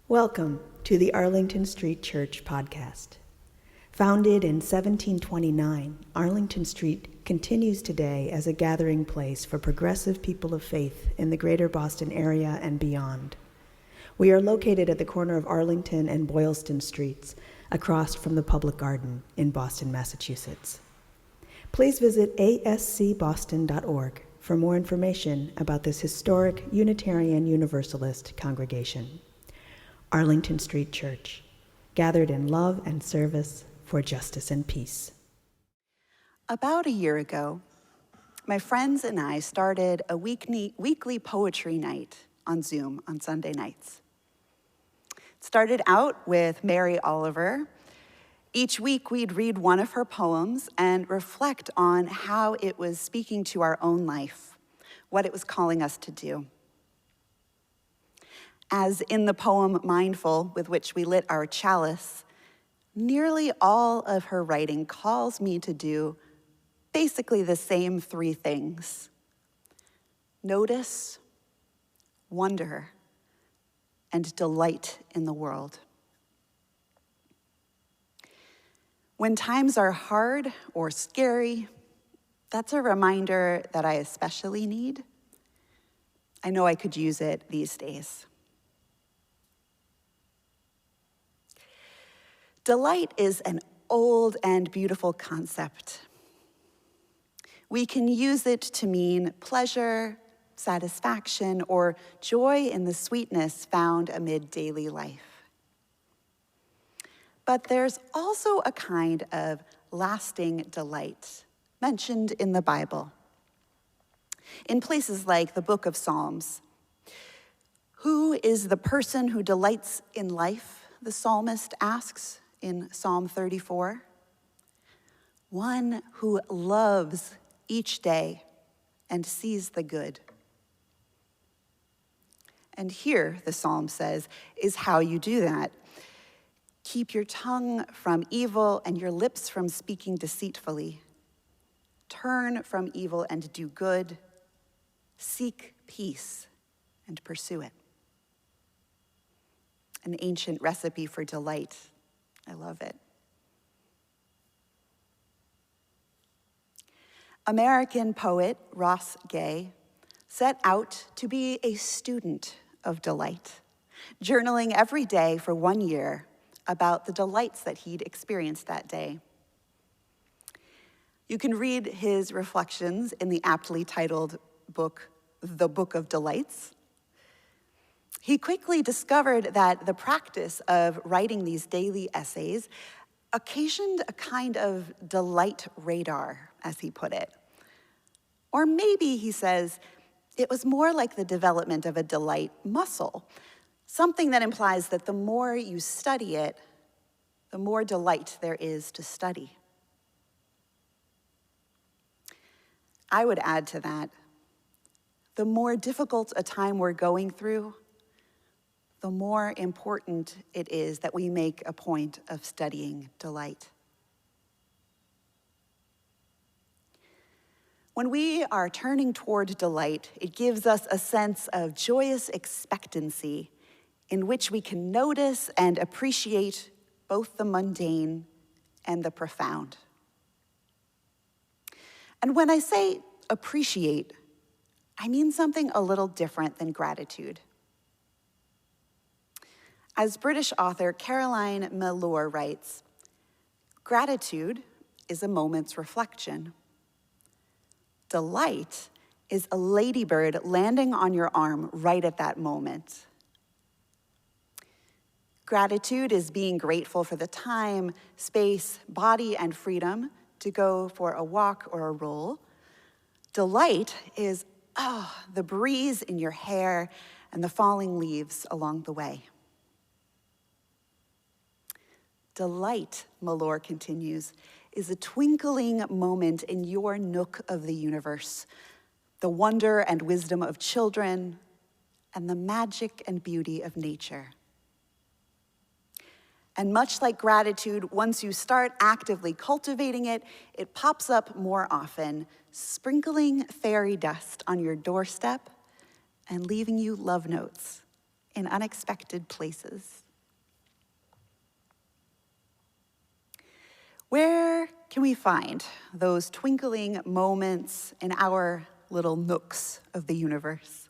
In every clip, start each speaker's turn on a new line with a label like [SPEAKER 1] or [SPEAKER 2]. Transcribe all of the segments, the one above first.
[SPEAKER 1] Welcome to the Arlington Street Church podcast. Founded in 1729, Arlington Street continues today as a gathering place for progressive people of faith in the greater Boston area and beyond. We are located at the corner of Arlington and Boylston Streets, across from the Public Garden in Boston, Massachusetts. Please visit ascboston.org for more information about this historic Unitarian Universalist congregation. Arlington Street Church, gathered in love and service for justice and peace.
[SPEAKER 2] About a year ago, my friends and I started a weekly poetry night on Zoom on Sunday nights. It started out with Mary Oliver. Each week we'd read one of her poems and reflect on how it was speaking to our own life, what it was calling us to do. As in the poem Mindful, with which we lit our chalice, nearly all of her writing calls me to do basically the same three things: notice, wonder, and delight in the world. When times are hard or scary, that's a reminder that I especially need. I know I could use it these days. Delight is an old and beautiful concept. We can use it to mean pleasure, satisfaction, or joy in the sweetness found amid daily life. But there's also a kind of lasting delight mentioned in the Bible. In places like the book of Psalms. Who is the person who delights in life? The psalmist asks in Psalm 34. One who loves each day and sees the good. And here, the psalm says, is how you do that. Keep your tongue from evil and your lips from speaking deceitfully. Turn from evil and do good. Seek peace and pursue it. An ancient recipe for delight. I love it. American poet Ross Gay set out to be a student of delight, journaling every day for 1 year about the delights that he'd experienced that day. You can read his reflections in the aptly titled book, The Book of Delights. He quickly discovered that the practice of writing these daily essays occasioned a kind of delight radar, as he put it. Or maybe, he says, it was more like the development of a delight muscle, something that implies that the more you study it, the more delight there is to study. I would add to that, the more difficult a time we're going through, the more important it is that we make a point of studying delight. When we are turning toward delight, it gives us a sense of joyous expectancy in which we can notice and appreciate both the mundane and the profound. And when I say appreciate, I mean something a little different than gratitude. As British author Caroline Mellor writes, gratitude is a moment's reflection. Delight is a ladybird landing on your arm right at that moment. Gratitude is being grateful for the time, space, body, and freedom to go for a walk or a roll. Delight is, the breeze in your hair and the falling leaves along the way. Delight, Mellor continues, is a twinkling moment in your nook of the universe, the wonder and wisdom of children, and the magic and beauty of nature. And much like gratitude, once you start actively cultivating it, it pops up more often, sprinkling fairy dust on your doorstep and leaving you love notes in unexpected places. Where can we find those twinkling moments in our little nooks of the universe?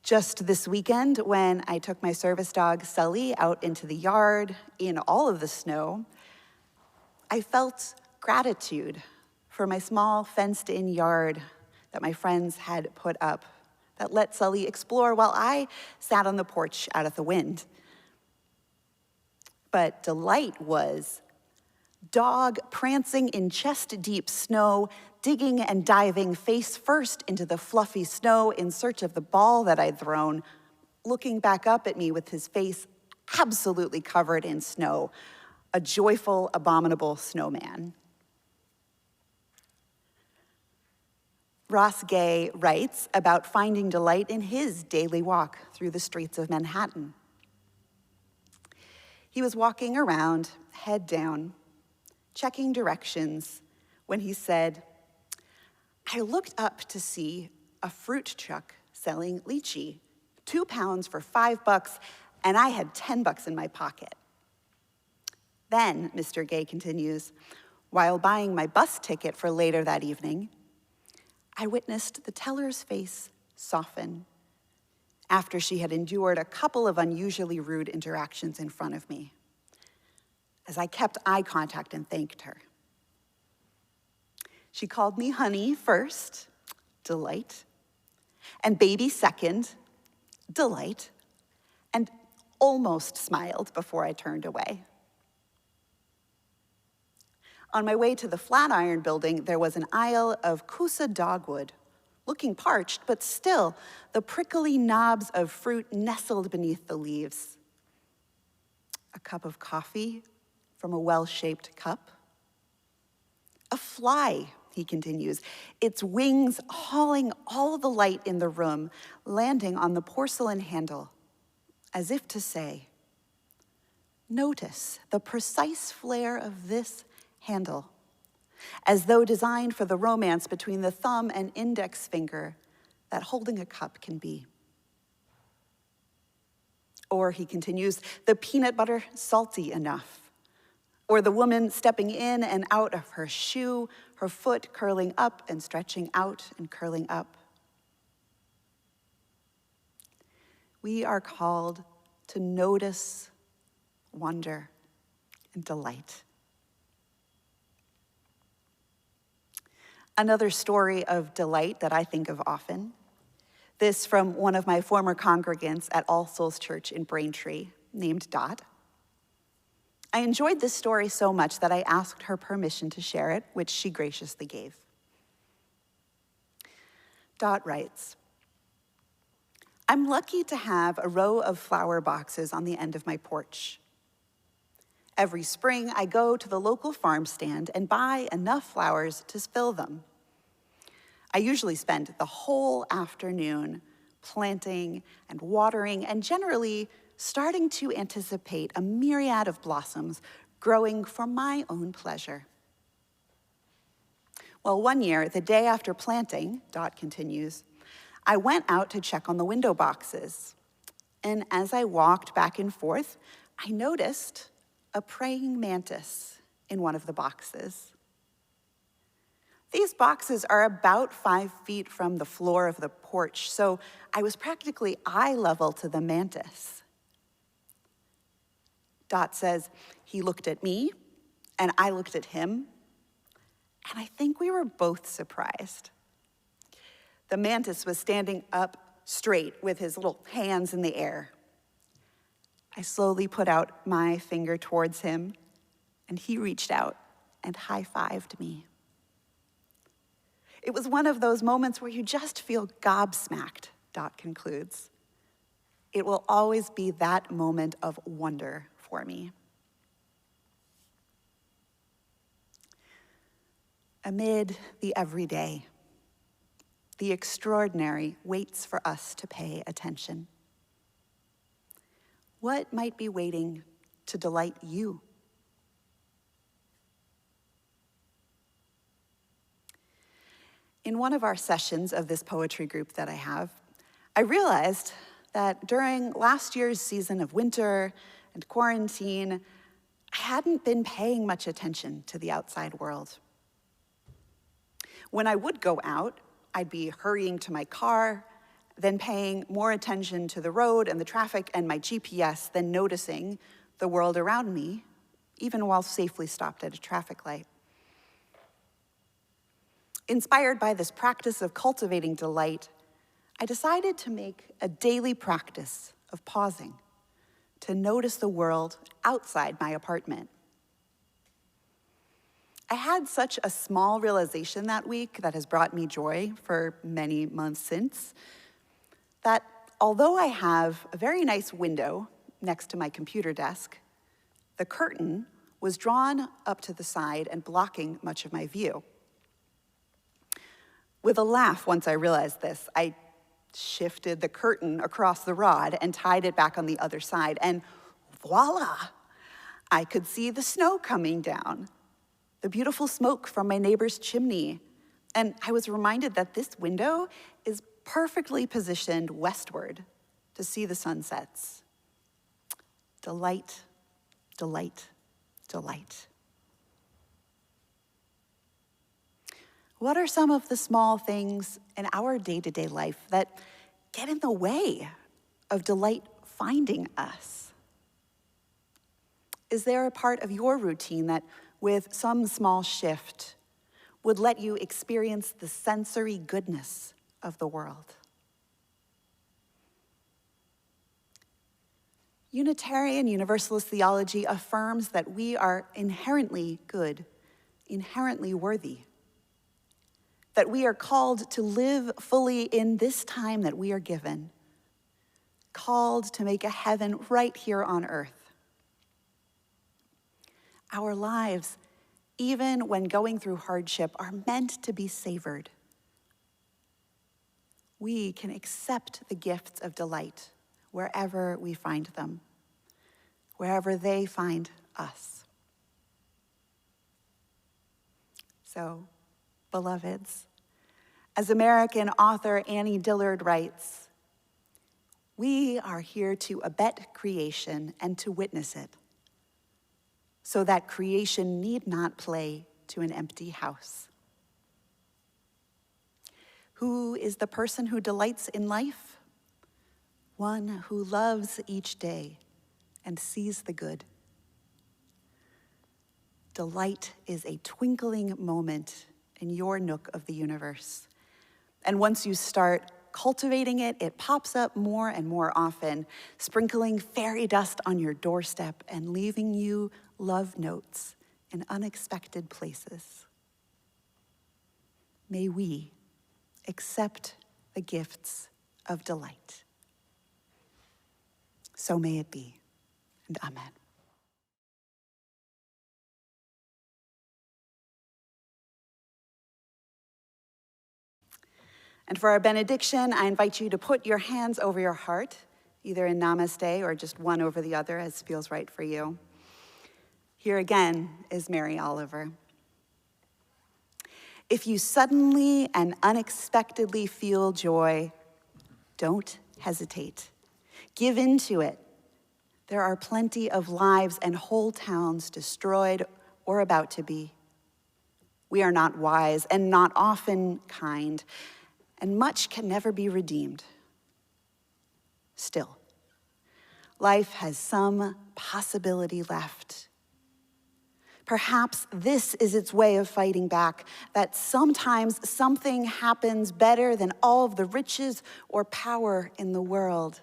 [SPEAKER 2] Just this weekend, when I took my service dog, Sully, out into the yard in all of the snow, I felt gratitude for my small fenced-in yard that my friends had put up that let Sully explore while I sat on the porch out of the wind. But delight was dog prancing in chest-deep snow, digging and diving face first into the fluffy snow in search of the ball that I'd thrown, looking back up at me with his face absolutely covered in snow, a joyful, abominable snowman. Ross Gay writes about finding delight in his daily walk through the streets of Manhattan. He was walking around, head down, checking directions, when he said, "I looked up to see a fruit truck selling lychee, 2 pounds for $5, and I had $10 in my pocket." Then, Mr. Gay continues, while buying my bus ticket for later that evening, I witnessed the teller's face soften after she had endured a couple of unusually rude interactions in front of me, as I kept eye contact and thanked her. She called me honey first, delight, and baby second, delight, and almost smiled before I turned away. On my way to the Flatiron Building, there was an aisle of Coosa dogwood, looking parched, but still the prickly knobs of fruit nestled beneath the leaves. A cup of coffee from a well-shaped cup. A fly, he continues, its wings hauling all the light in the room, landing on the porcelain handle, as if to say, notice the precise flare of this handle, as though designed for the romance between the thumb and index finger that holding a cup can be. Or, he continues, the peanut butter salty enough, or the woman stepping in and out of her shoe, her foot curling up and stretching out and curling up. We are called to notice wonder and delight. Another story of delight that I think of often, this from one of my former congregants at All Souls Church in Braintree, named Dot. I enjoyed this story so much that I asked her permission to share it, which she graciously gave. Dot writes, I'm lucky to have a row of flower boxes on the end of my porch. Every spring, I go to the local farm stand and buy enough flowers to fill them. I usually spend the whole afternoon planting and watering and generally starting to anticipate a myriad of blossoms growing for my own pleasure. Well, one year, the day after planting, Dot continues, I went out to check on the window boxes. And as I walked back and forth, I noticed a praying mantis in one of the boxes. These boxes are about 5 feet from the floor of the porch, so I was practically eye level to the mantis. Dot says he looked at me, and I looked at him, and I think we were both surprised. The mantis was standing up straight with his little hands in the air. I slowly put out my finger towards him, and he reached out and high-fived me. It was one of those moments where you just feel gobsmacked, Dot concludes. It will always be that moment of wonder for me. Amid the everyday, the extraordinary waits for us to pay attention. What might be waiting to delight you? In one of our sessions of this poetry group that I have, I realized that during last year's season of winter and quarantine, I hadn't been paying much attention to the outside world. When I would go out, I'd be hurrying to my car, then paying more attention to the road and the traffic and my GPS than noticing the world around me, even while safely stopped at a traffic light. Inspired by this practice of cultivating delight, I decided to make a daily practice of pausing, to notice the world outside my apartment. I had such a small realization that week that has brought me joy for many months since, that although I have a very nice window next to my computer desk, the curtain was drawn up to the side and blocking much of my view. With a laugh, once I realized this, I shifted the curtain across the rod and tied it back on the other side, and voila! I could see the snow coming down, the beautiful smoke from my neighbor's chimney, and I was reminded that this window is perfectly positioned westward to see the sunsets. Delight, delight, delight. What are some of the small things in our day-to-day life that get in the way of delight finding us? Is there a part of your routine that, with some small shift, would let you experience the sensory goodness of the world? Unitarian Universalist theology affirms that we are inherently good, inherently worthy, that we are called to live fully in this time that we are given, called to make a heaven right here on earth. Our lives, even when going through hardship, are meant to be savored. We can accept the gifts of delight wherever we find them, wherever they find us. So, beloveds, as American author Annie Dillard writes, we are here to abet creation and to witness it, so that creation need not play to an empty house. Who is the person who delights in life? One who loves each day and sees the good. Delight is a twinkling moment in your nook of the universe. And once you start cultivating it, it pops up more and more often, sprinkling fairy dust on your doorstep and leaving you love notes in unexpected places. May we accept the gifts of delight. So may it be, and amen. And for our benediction, I invite you to put your hands over your heart, either in namaste or just one over the other as feels right for you. Here again is Mary Oliver. If you suddenly and unexpectedly feel joy, don't hesitate. Give in to it. There are plenty of lives and whole towns destroyed or about to be. We are not wise and not often kind, and much can never be redeemed. Still, life has some possibility left. Perhaps this is its way of fighting back, that sometimes something happens better than all of the riches or power in the world.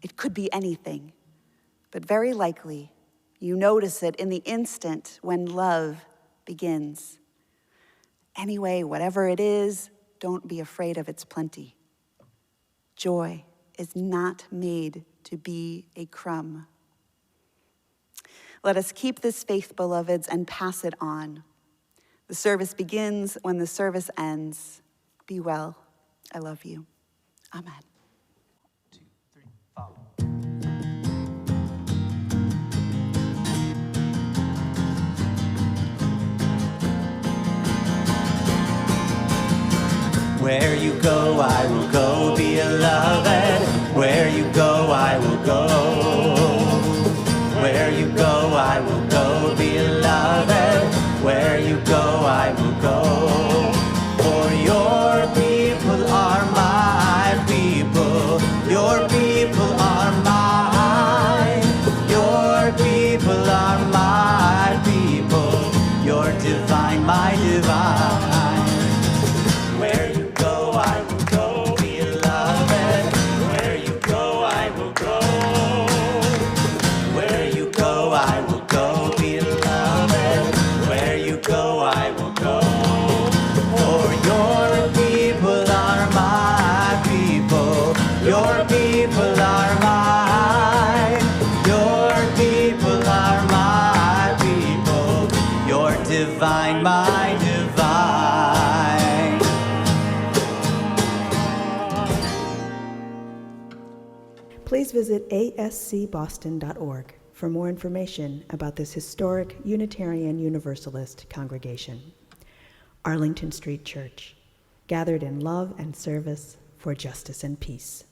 [SPEAKER 2] It could be anything, but very likely you notice it in the instant when love begins. Anyway, whatever it is, don't be afraid of its plenty. Joy is not made to be a crumb. Let us keep this faith, beloveds, and pass it on. The service begins when the service ends. Be well. I love you. Amen.
[SPEAKER 3] 2, 3, follow. Where you go, I will go, beloved. Where you go, I will go. Where you go, I will go, beloved. Where you go, I will go. For your people are my people. Your people are mine. Your people are my people. You're divine, my divine. Where you go, I will go, beloved. Where you go, I will go. Where you go, I will go, beloved. Where you go, I will go. For your people are my people. Your people are mine. Your people are my people. You're divine, my divine.
[SPEAKER 1] Please visit ascboston.org for more information about this historic Unitarian Universalist congregation. Arlington Street Church, gathered in love and service for justice and peace.